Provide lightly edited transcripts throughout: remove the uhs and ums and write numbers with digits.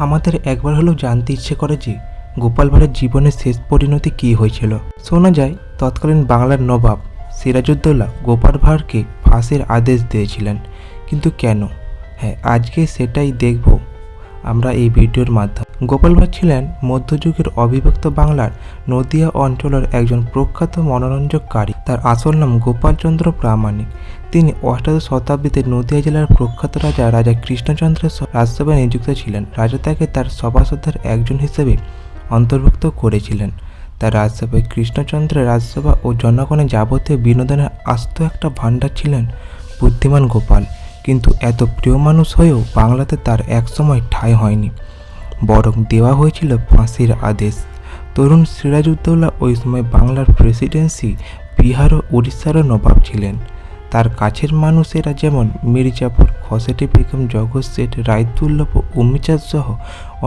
আমাদের একবার হলেও জানতে ইচ্ছে করে যে গোপাল ভাঁড়ের জীবনের শেষ পরিণতি কী হয়েছিল। শোনা যায় তৎকালীন বাংলার নবাব সিরাজউদ্দৌলা গোপাল ভাঁড়কে ফাঁসির আদেশ দিয়েছিলেন, কিন্তু কেন? হ্যাঁ, আজকে সেটাই দেখব আমরা এই ভিডিওর মাধ্যমে। গোপাল ভাঁড় ছিলেন মধ্যযুগের অবিভক্ত বাংলার নদিয়া অঞ্চলের একজন প্রখ্যাত মনোরঞ্জককারী। তার আসল নাম গোপালচন্দ্র প্রামাণিক। তিনি অষ্টাদশ শতাব্দীতে নদিয়া জেলার প্রখ্যাত রাজা কৃষ্ণচন্দ্রের রাজসভায় নিযুক্ত ছিলেন। রাজা তাকে তার সভাসদের একজন হিসেবে অন্তর্ভুক্ত করেছিলেন। তার রাজসভায় কৃষ্ণচন্দ্রের রাজসভা ও জনগণের যাবতীয় বিনোদনের আস্ত একটা ভাণ্ডার ছিলেন বুদ্ধিমান গোপাল। কিন্তু এত প্রিয় মানুষ হয়েও বাংলাতে তার একসময় ঠাঁই হয়নি, বরং দেওয়া হয়েছিল ফাঁসির আদেশ। তরুণ সিরাজউদ্দৌলা ওই সময় বাংলার প্রেসিডেন্সি, বিহার ও উড়িষ্যারও নবাব চ্ছিলেন। তার কাছের মানুষেরা যেমন মীর জাফর, খসেটি বেগম, জগৎ শেঠ, রায়দুল্লভ ও উম্মিচাঁদ সহ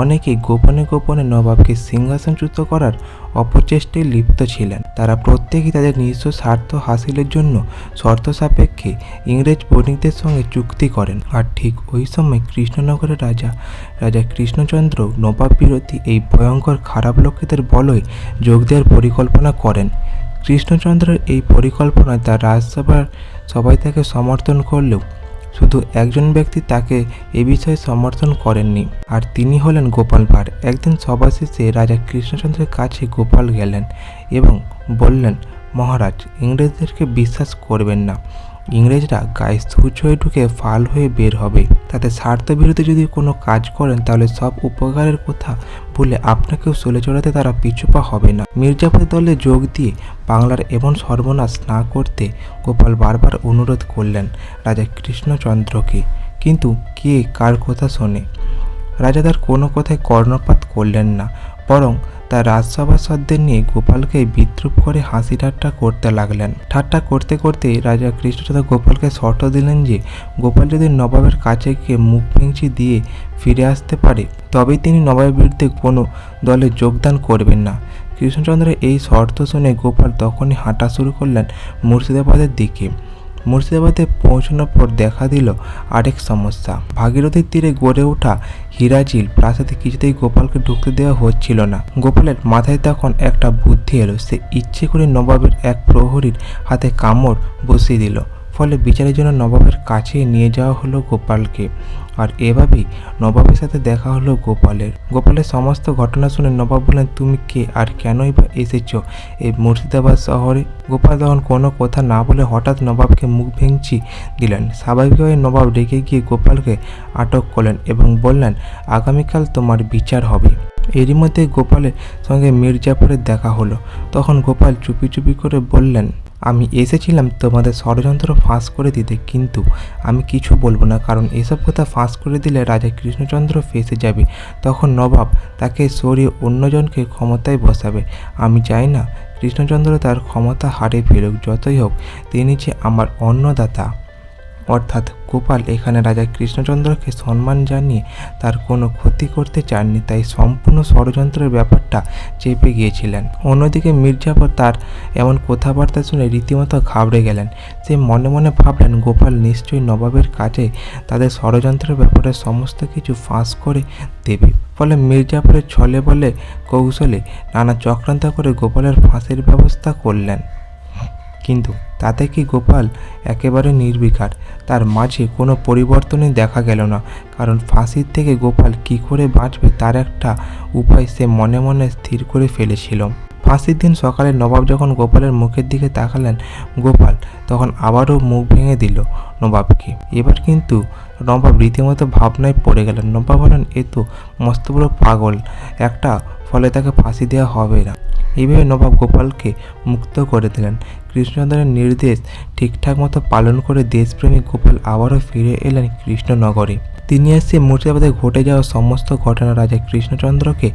অনেকেই গোপনে গোপনে নবাবকে সিংহাসনচ্যুত করার অপচেষ্টায় লিপ্ত ছিলেন। তারা প্রত্যেকেই তাদের নিজস্ব স্বার্থ হাসিলের জন্য শর্ত সাপেক্ষে ইংরেজ বণিকদের সঙ্গে চুক্তি করেন। আর ঠিক ওই সময় কৃষ্ণনগরের রাজা কৃষ্ণচন্দ্র নবাব বিরোধী এই ভয়ঙ্কর খারাপ লোকেদের বলয়ে যোগ দেওয়ার পরিকল্পনা করেন। কৃষ্ণচন্দ্রের এই পরিকল্পনায় তার রাজসভার সবাই তাকে সমর্থন করলেও শুধু একজন ব্যক্তি তাকে এ বিষয়ে সমর্থন করেননি, আর তিনি হলেন গোপাল ভাঁড়। একদিন সভা শেষে রাজা কৃষ্ণচন্দ্রের কাছে গোপাল গেলেন এবং বললেন, মহারাজ, ইংরেজদেরকে বিশ্বাস করবেন না। ইংরেজরা গায়ে সূচ হয়ে ঢুকে ফাল হয়ে বের হবে। তাতে স্বার্থ বিরোধী যদি কোনো কাজ করেন তাহলে সব উপকারের কথা ভুলে আপনাকেও চলে চড়াতে তারা পিছুপা হবে না। মির্জাফরের দলে যোগ দিয়ে বাংলার এমন সর্বনাশ না করতে গোপাল বারবার অনুরোধ করলেন রাজা কৃষ্ণচন্দ্রকে, কিন্তু কে কার কথা শোনে? রাজা তার কোনো কথায় কর্ণপাত করলেন না, বরং তার রাজসভাসদদের নিয়ে গোপালকে বিদ্রুপ করে হাসি ঠাট্টা করতে লাগলেন। ঠাট্টা করতে করতে রাজা কৃষ্ণচন্দ্র গোপালকে শর্ত দিলেন যে গোপাল যদি নবাবের কাছে গিয়ে মুখ ভেঙচি দিয়ে ফিরে আসতে পারে তবেই তিনি নবাবের বিরুদ্ধে কোনো দলে যোগদান করবেন না। কৃষ্ণচন্দ্রের এই শর্ত শুনে গোপাল তখনই হাঁটা শুরু করলেন মুর্শিদাবাদের দিকে। মুর্শিদাবাদে পৌঁছানোর পর দেখা দিল আরেক সমস্যা। ভাগীরথীর তীরে গড়ে ওঠা হিরাজিল প্রাসাদে কিছুতেই গোপালকে ঢুকতে দেওয়া হচ্ছিল না। গোপালের মাথায় তখন একটা বুদ্ধি এলো। সে ইচ্ছে করে নবাবের এক প্রহরীর হাতে কামড় বসিয়ে দিল। ফলে বিচারের জন্য নবাবের কাছে নিয়ে যাওয়া হলো গোপালকে। আর এভাবেই নবাবের সাথে দেখা হলো গোপালের সমস্ত ঘটনা শুনে নবাব বললেন, তুমি কে আর কেনই বা এসেছ এই মুর্শিদাবাদ শহরে? গোপাল তখন কোনো কথা না বলে হঠাৎ নবাবকে মুখ ভেঙচি দিলেন। স্বাভাবিকভাবে নবাব রেগে গিয়ে গোপালকে আটক করলেন এবং বললেন, আগামীকাল তোমার বিচার হবে। এরই মধ্যে গোপালের সঙ্গে মীর জাফরের দেখা হলো। তখন গোপাল চুপি চুপি করে বললেন, আমি এসেছিলাম তোমাদের ষড়যন্ত্র ফাঁস করে দিতে, কিন্তু আমি কিছু বলবো না, কারণ এসব কথা ফাঁস করে দিলে রাজা কৃষ্ণচন্দ্র ফেঁসে যাবে। তখন নবাব তাকে সরিয়ে অন্যজনকে ক্ষমতায় বসাবে। আমি চাই না কৃষ্ণচন্দ্র তার ক্ষমতা হারিয়ে ফেলুক। যতই হোক তিনি যে আমার অন্নদাতা। অর্থাৎ গোপাল এখানে রাজা কৃষ্ণচন্দ্রকে সম্মান জানিয়ে তার কোনো ক্ষতি করতে চাননি, তাই সম্পূর্ণ ষড়যন্ত্রের ব্যাপারটা চেপে গিয়েছিলেন। অন্যদিকে মীর জাফর তার এমন কথাবার্তা শুনে রীতিমতো ঘাবড়ে গেলেন। সে মনে মনে ভাবলেন, গোপাল নিশ্চয়ই নবাবের কাছে তাদের ষড়যন্ত্রের ব্যাপারে সমস্ত কিছু ফাঁস করে দেবে। ফলে মীর জাফরের ছলে বলে কৌশলে নানা চক্রান্ত করে গোপালের ফাঁসির ব্যবস্থা করলেন। কিন্তু তাতে কি গোপাল একেবারে নির্বিকার? তার মাঝে কোনো পরিবর্তনই দেখা গেল না, কারণ ফাঁসির থেকে গোপাল কি করে বাঁচবে তার একটা উপায় সে মনে মনে স্থির করে ফেলেছিল। ফাঁসির দিন সকালে নবাব যখন গোপালের মুখের দিকে তাকালেন, গোপাল তখন আবারও মুখ ভেঙে দিল নবাবকে। এবার কিন্তু নবাব রীতিমতো ভাবনায় পড়ে গেলেন। নবাব বলেন, এ তো মস্ত বড় পাগল একটা, ফলে তাকে ফাঁসি দেওয়া হবে না। এইভাবে নবাব গোপালকে মুক্ত করে দিলেন। কৃষ্ণচন্দ্রের নির্দেশ ঠিকঠাক মতো পালন করে দেশপ্রেমী গোপাল আবারও ফিরে এলেন কৃষ্ণনগরে। তিনি এসে মুর্শিদাবাদে ঘটে যাওয়া সমস্ত ঘটনা রাজা কৃষ্ণচন্দ্রকে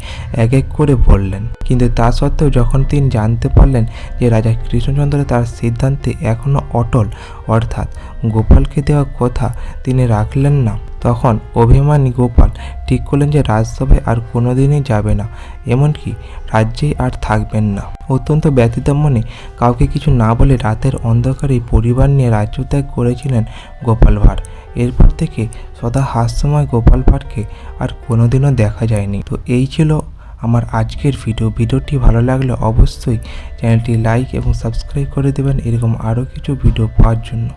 এক এক করে বললেন। কিন্তু তা সত্ত্বেও যখন তিনি জানতে পারলেন যে রাজা কৃষ্ণচন্দ্র তার সিদ্ধান্তে এখনও অটল, অর্থাৎ গোপালকে দেওয়া কথা তিনি রাখলেন না, তখন অভিমানী গোপাল ঠিক করলেন যে রাজসভায় আর কোনোদিনই যাবে না, এমনকি রাজ্যেই আর থাকবেন না। অত্যন্ত ব্যথিত মনে কাউকে কিছু না বলে রাতের অন্ধকারে পরিবার নিয়ে রাজ্য ত্যাগ করেছিলেন গোপাল ভাঁড়। এরপর থেকে সদা হাস্যময় গোপাল ভাঁড়কে আর কোনোদিনও দেখা যায়নি। তো এই ছিল আমার আজকের ভিডিওটি ভালো লাগলে অবশ্যই চ্যানেলটি লাইক এবং সাবস্ক্রাইব করে দেবেন এরকম আরও কিছু ভিডিও পাওয়ার জন্য।